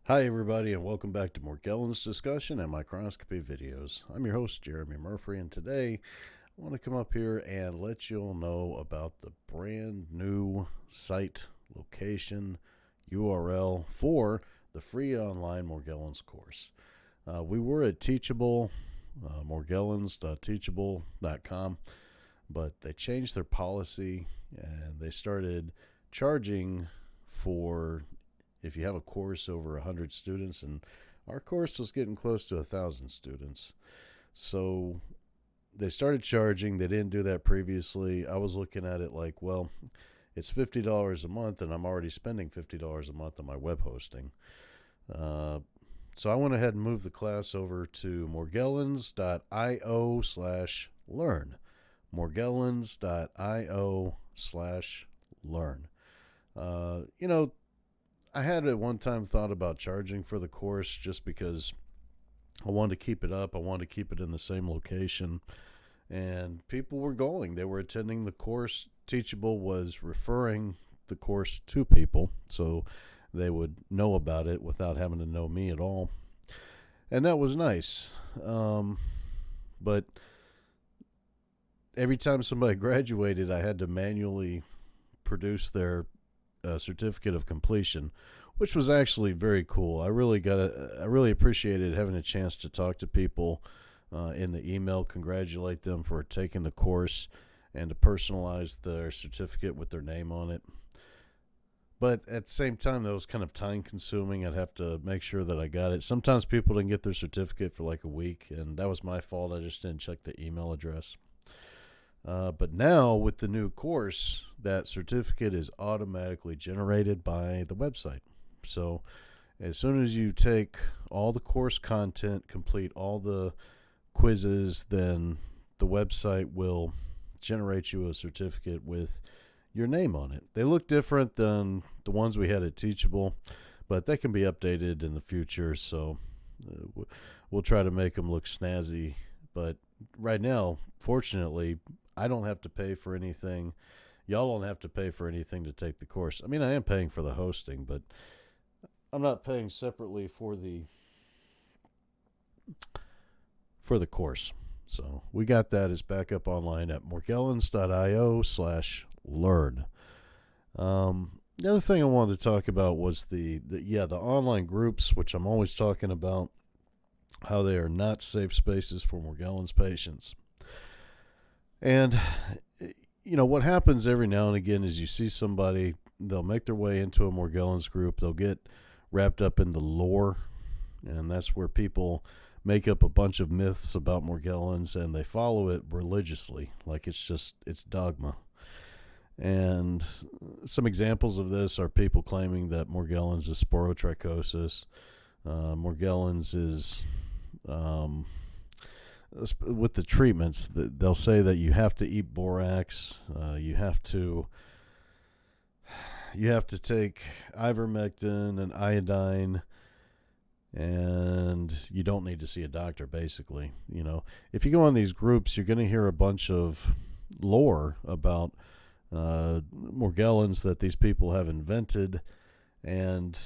Hi, everybody, and welcome back to Morgellons discussion and microscopy videos. I'm your host, Jeremy Murphy, and today I want to come up here and let you all know about the brand new site location URL for the free online Morgellons course. We were at Teachable, morgellons.teachable.com, but they changed their policy and they started charging for if you have a course over 100 students, and our course was getting close to 1,000 students. So they started charging. They didn't do that previously. I was looking at it like, well, it's $50 a month, and I'm already spending $50 a month on my web hosting. So I went ahead and moved the class over to morgellons.io/learn. morgellons.io/learn. I had at one time thought about charging for the course just because I wanted to keep it up. I wanted to keep it in the same location. And people were going. They were attending the course. Teachable was referring the course to people so they would know about it without having to know me at all. And that was nice. But every time somebody graduated, I had to manually produce their certificate of completion, which was actually very cool. I really appreciated having a chance to talk to people in the email, congratulate them for taking the course, and to personalize their certificate with their name on it. But at the same time, that was kind of time consuming. I'd have to make sure that I got it. Sometimes people didn't get their certificate for like a week, and that was my fault. I just didn't check the email address. But now with the new course, that certificate is automatically generated by the website. So as soon as you take all the course content, complete all the quizzes, then the website will generate you a certificate with your name on it. They look different than the ones we had at Teachable, but they can be updated in the future. So we'll try to make them look snazzy. But right now, fortunately, I don't have to pay for anything. Y'all don't have to pay for anything to take the course. I mean, I am paying for the hosting, but I'm not paying separately for the course. So we got that as backup online at morgellons.io/learn. The other thing I wanted to talk about was the online groups, which I'm always talking about, how they are not safe spaces for Morgellons patients. And what happens every now and again is you see somebody, they'll make their way into a Morgellons group, they'll get wrapped up in the lore, and that's where people make up a bunch of myths about Morgellons and they follow it religiously, like it's dogma. And some examples of this are people claiming that Morgellons is sporotrichosis. Morgellons is with the treatments, they'll say that you have to eat borax, you have to take ivermectin and iodine, and you don't need to see a doctor. Basically, if you go on these groups, you're going to hear a bunch of lore about Morgellons that these people have invented, and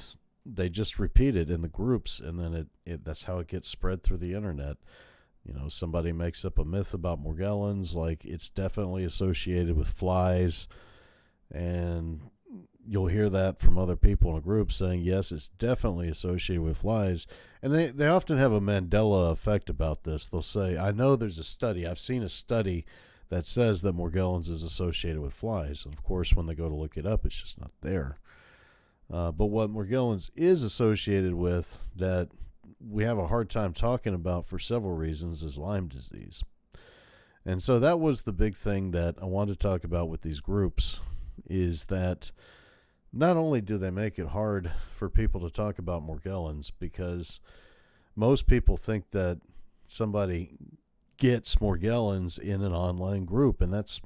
they just repeat it in the groups, and then that's how it gets spread through the internet. Somebody makes up a myth about Morgellons, like it's definitely associated with flies, and you'll hear that from other people in a group saying, yes, it's definitely associated with flies. And they often have a Mandela effect about this. They'll say, I know there's a study. I've seen a study that says that Morgellons is associated with flies. And of course, when they go to look it up, it's just not there. But what Morgellons is associated with that we have a hard time talking about for several reasons is Lyme disease. And so that was the big thing that I wanted to talk about with these groups, is that not only do they make it hard for people to talk about Morgellons, because most people think that somebody gets Morgellons in an online group, and that's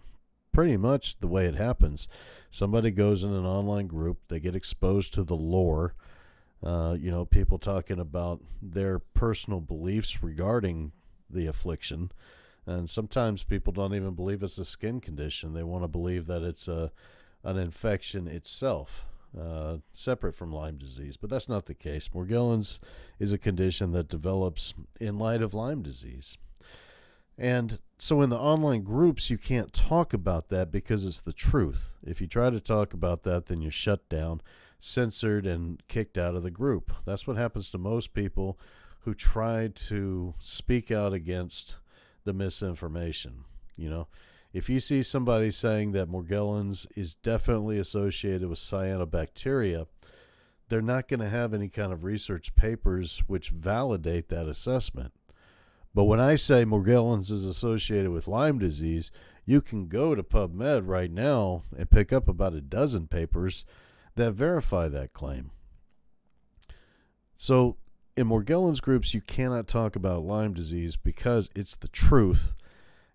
pretty much the way it happens. Somebody goes in an online group, they get exposed to the lore, people talking about their personal beliefs regarding the affliction, and sometimes people don't even believe it's a skin condition. They want to believe that it's an infection itself. separate from Lyme disease, but that's not the case. Morgellons is a condition that develops in light of Lyme disease. And so in the online groups, you can't talk about that because it's the truth. If you try to talk about that, then you're shut down, censored, and kicked out of the group. That's what happens to most people who try to speak out against the misinformation. You know, if you see somebody saying that Morgellons is definitely associated with cyanobacteria, they're not going to have any kind of research papers which validate that assessment. But when I say Morgellons is associated with Lyme disease, you can go to PubMed right now and pick up about a dozen papers that verify that claim. So in Morgellons groups, you cannot talk about Lyme disease because it's the truth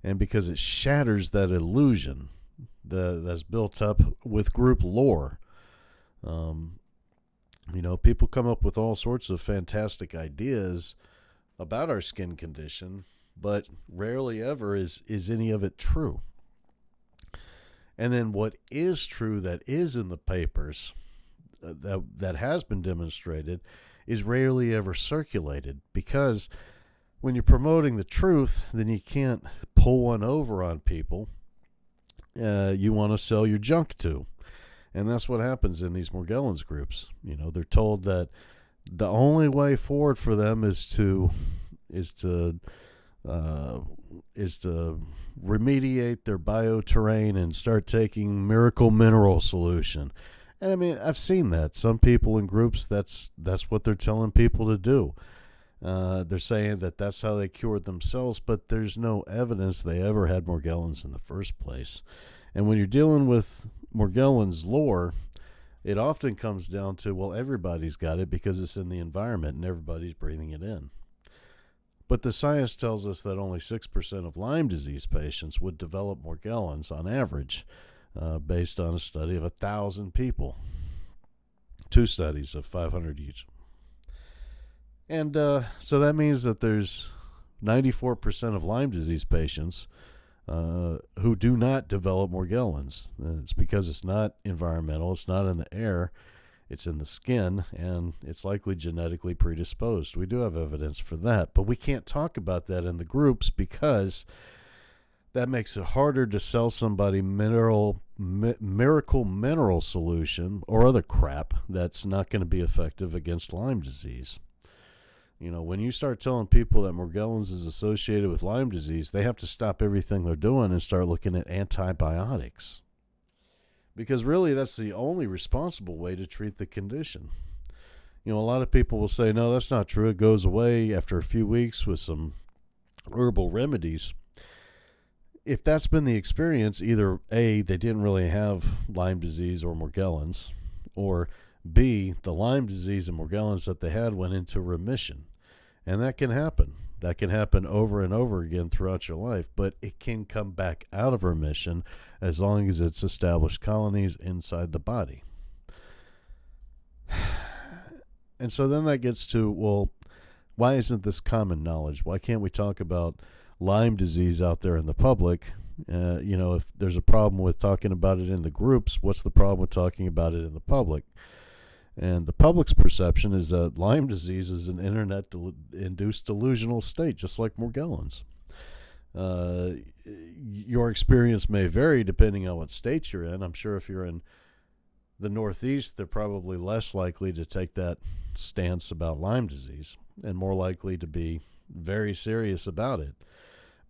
and because it shatters that illusion that's built up with group lore. People come up with all sorts of fantastic ideas about our skin condition, but rarely ever is any of it true. And then what is true that is in the papers that has been demonstrated is rarely ever circulated, because when you're promoting the truth, then you can't pull one over on people you want to sell your junk to. And that's what happens in these Morgellons groups. They're told that the only way forward for them is to remediate their bioterrain and start taking miracle mineral solution. And I mean, I've seen that. Some people in groups, that's what they're telling people to do. They're saying that that's how they cured themselves, but there's no evidence they ever had Morgellons in the first place. And when you're dealing with Morgellons lore, it often comes down to, well, everybody's got it because it's in the environment and everybody's breathing it in. But the science tells us that only 6% of Lyme disease patients would develop Morgellons on average, based on a study of 1,000 people. 2 studies of 500 each. And so that means that there's 94% of Lyme disease patients who do not develop Morgellons. It's because it's not environmental, it's not in the air, it's in the skin, and it's likely genetically predisposed. We do have evidence for that, but we can't talk about that in the groups because that makes it harder to sell somebody miracle mineral solution or other crap that's not going to be effective against Lyme disease. When you start telling people that Morgellons is associated with Lyme disease, they have to stop everything they're doing and start looking at antibiotics. Because really, that's the only responsible way to treat the condition. A lot of people will say, no, that's not true. It goes away after a few weeks with some herbal remedies. If that's been the experience, either A, they didn't really have Lyme disease or Morgellons, or B, the Lyme disease and Morgellons that they had went into remission. And that can happen. That can happen over and over again throughout your life, but it can come back out of remission as long as it's established colonies inside the body. And so then that gets to, well, why isn't this common knowledge? Why can't we talk about Lyme disease out there in the public? If there's a problem with talking about it in the groups, what's the problem with talking about it in the public? And the public's perception is that Lyme disease is an internet-induced delusional state, just like Morgellons. Your experience may vary depending on what state you're in. I'm sure if you're in the Northeast, they're probably less likely to take that stance about Lyme disease and more likely to be very serious about it.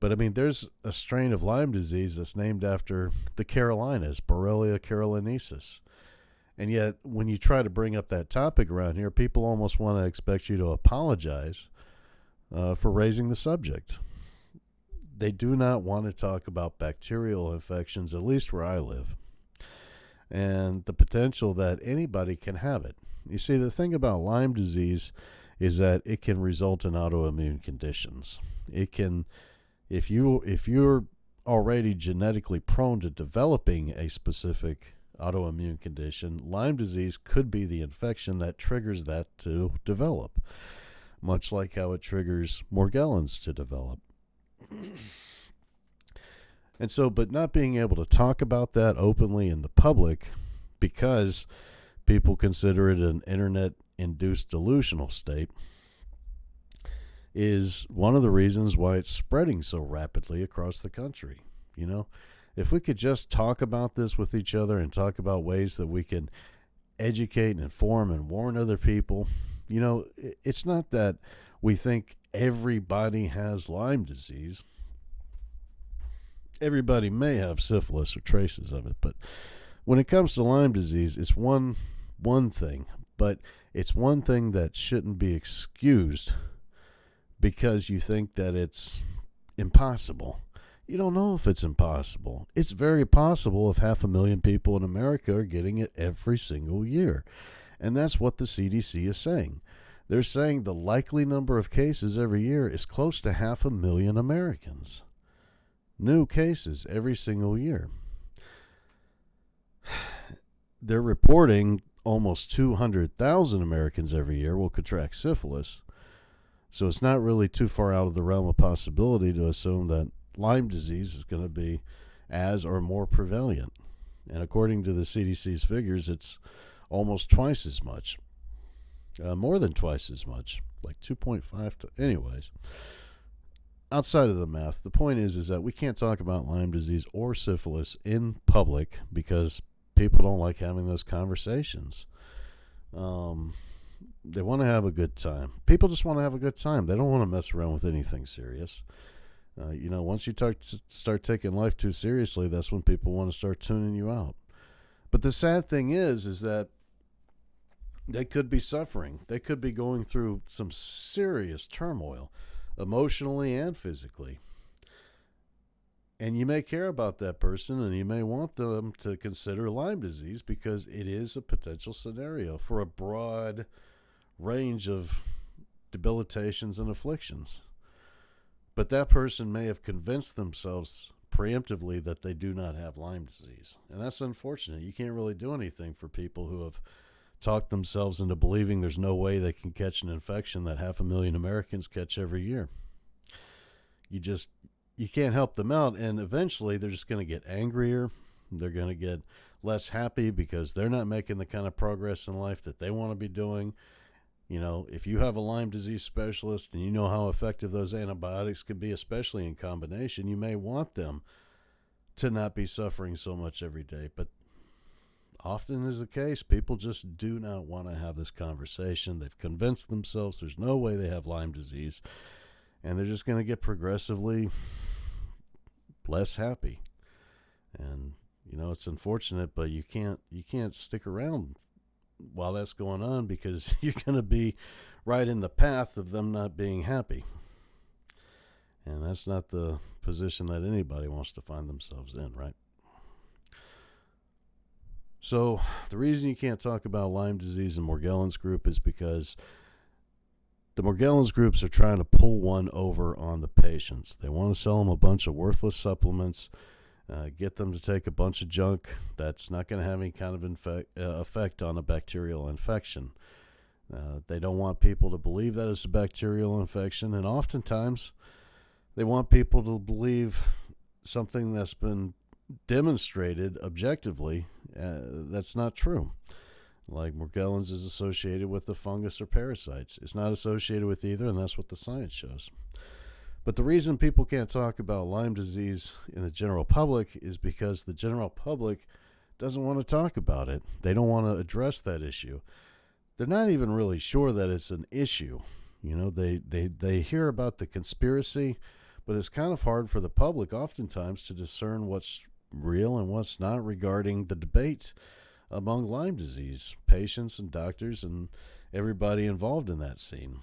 But, I mean, there's a strain of Lyme disease that's named after the Carolinas, Borrelia carolinensis. And yet, when you try to bring up that topic around here, people almost want to expect you to apologize for raising the subject. They do not want to talk about bacterial infections, at least where I live, and the potential that anybody can have it. You see, the thing about Lyme disease is that it can result in autoimmune conditions. It can, if you're already genetically prone to developing a specific autoimmune condition, Lyme disease could be the infection that triggers that to develop, much like how it triggers Morgellons to develop. And so, but not being able to talk about that openly in the public because people consider it an internet-induced delusional state, is one of the reasons why it's spreading so rapidly across the country. You know, if we could just talk about this with each other and talk about ways that we can educate and inform and warn other people, you know, it's not that we think everybody has Lyme disease. Everybody may have syphilis or traces of it, but when it comes to Lyme disease, it's one thing, but it's one thing that shouldn't be excused because you think that it's impossible. You don't know if it's impossible. It's very possible if 500,000 people in America are getting it every single year. And that's what the CDC is saying. They're saying the likely number of cases every year is close to 500,000 Americans. New cases every single year. They're reporting almost 200,000 Americans every year will contract syphilis. So it's not really too far out of the realm of possibility to assume that Lyme disease is going to be as or more prevalent. And according to the CDC's figures, it's almost twice as much. More than twice as much, like 2.5 to... Anyways, outside of the math, the point is that we can't talk about Lyme disease or syphilis in public because people don't like having those conversations. They want to have a good time. People just want to have a good time. They don't want to mess around with anything serious. You know, once you start taking life too seriously, that's when people want to start tuning you out. But the sad thing is that they could be suffering. They could be going through some serious turmoil, emotionally and physically. And you may care about that person, and you may want them to consider Lyme disease because it is a potential scenario for a broad range of debilitations and afflictions. But that person may have convinced themselves preemptively that they do not have Lyme disease. And that's unfortunate. You can't really do anything for people who have talked themselves into believing there's no way they can catch an infection that 500,000 Americans catch every year. You can't help them out, and eventually they're just going to get angrier. They're going to get less happy because they're not making the kind of progress in life that they want to be doing. You know, if you have a Lyme disease specialist and you know how effective those antibiotics can be, especially in combination, you may want them to not be suffering so much every day. But often is the case, people just do not want to have this conversation. They've convinced themselves there's no way they have Lyme disease, and they're just going to get progressively less happy. And, you know, it's unfortunate, but you can't stick around while that's going on because you're going to be right in the path of them not being happy. And that's not the position that anybody wants to find themselves in, right? So the reason you can't talk about Lyme disease and Morgellons group is because the Morgellons groups are trying to pull one over on the patients. They want to sell them a bunch of worthless supplements, get them to take a bunch of junk that's not going to have any kind of effect on a bacterial infection. They don't want people to believe that it's a bacterial infection, and oftentimes they want people to believe something that's been demonstrated objectively that's not true. Like Morgellons is associated with the fungus or parasites. It's not associated with either, and that's what the science shows. But the reason people can't talk about Lyme disease in the general public is because the general public doesn't want to talk about it. They don't want to address that issue. They're not even really sure that it's an issue. You know, they hear about the conspiracy, but it's kind of hard for the public oftentimes to discern what's real and what's not regarding the debate among Lyme disease patients and doctors and everybody involved in that scene.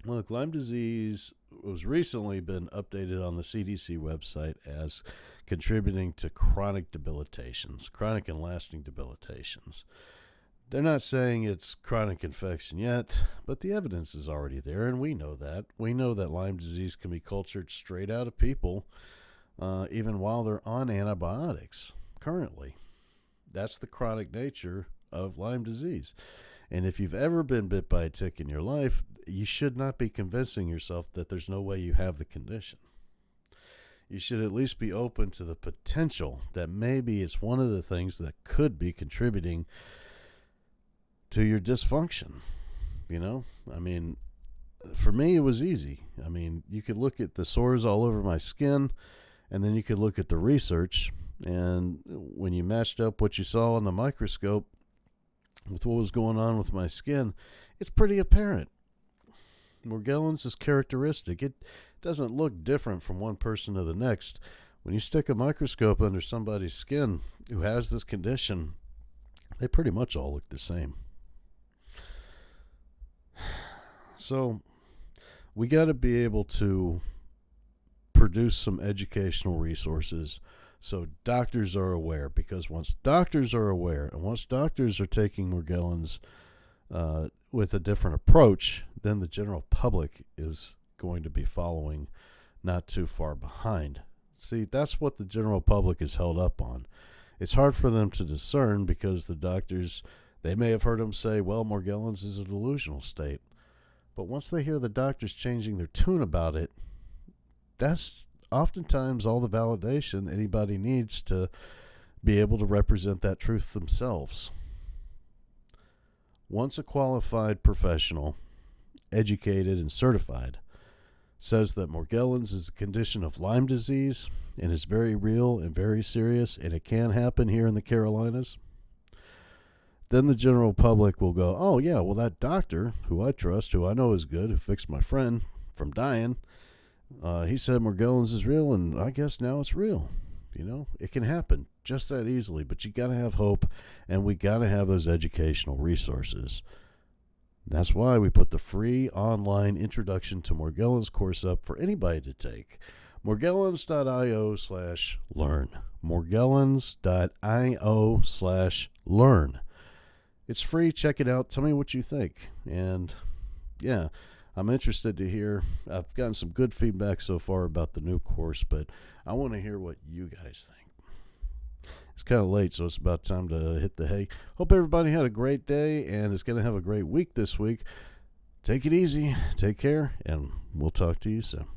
Look, Lyme disease was recently been updated on the CDC website as contributing to chronic debilitations, chronic and lasting debilitations. They're not saying it's chronic infection yet, but the evidence is already there, and we know that. We know that Lyme disease can be cultured straight out of people, even while they're on antibiotics currently. That's the chronic nature of Lyme disease. And if you've ever been bit by a tick in your life, you should not be convincing yourself that there's no way you have the condition. You should at least be open to the potential that maybe it's one of the things that could be contributing to your dysfunction. I mean, for me, it was easy. I mean, you could look at the sores all over my skin, and then you could look at the research. And when you matched up what you saw on the microscope with what was going on with my skin, it's pretty apparent. Morgellons is characteristic. It doesn't look different from one person to the next. When you stick a microscope under somebody's skin who has this condition, they pretty much all look the same. So we got to be able to produce some educational resources so doctors are aware, because once doctors are aware and once doctors are taking Morgellons with a different approach, then the general public is going to be following not too far behind. See, that's what the general public is held up on. It's hard for them to discern because the doctors, they may have heard them say, well, Morgellons is a delusional state. But once they hear the doctors changing their tune about it, that's oftentimes all the validation anybody needs to be able to represent that truth themselves. Once a qualified professional, educated and certified, says that Morgellons is a condition of Lyme disease and is very real and very serious and it can happen here in the Carolinas, then the general public will go, oh yeah, well that doctor who I trust, who I know is good, who fixed my friend from dying, he said Morgellons is real, and I guess now it's real. It can happen just that easily, but you got to have hope, and we got to have those educational resources. That's why we put the free online Introduction to Morgellons course up for anybody to take. Morgellons.io/learn. Morgellons.io/learn. It's free. Check it out. Tell me what you think. And yeah, I'm interested to hear. I've gotten some good feedback so far about the new course, but I want to hear what you guys think. It's kind of late, so it's about time to hit the hay. Hope everybody had a great day and is going to have a great week this week. Take it easy. Take care, and we'll talk to you soon.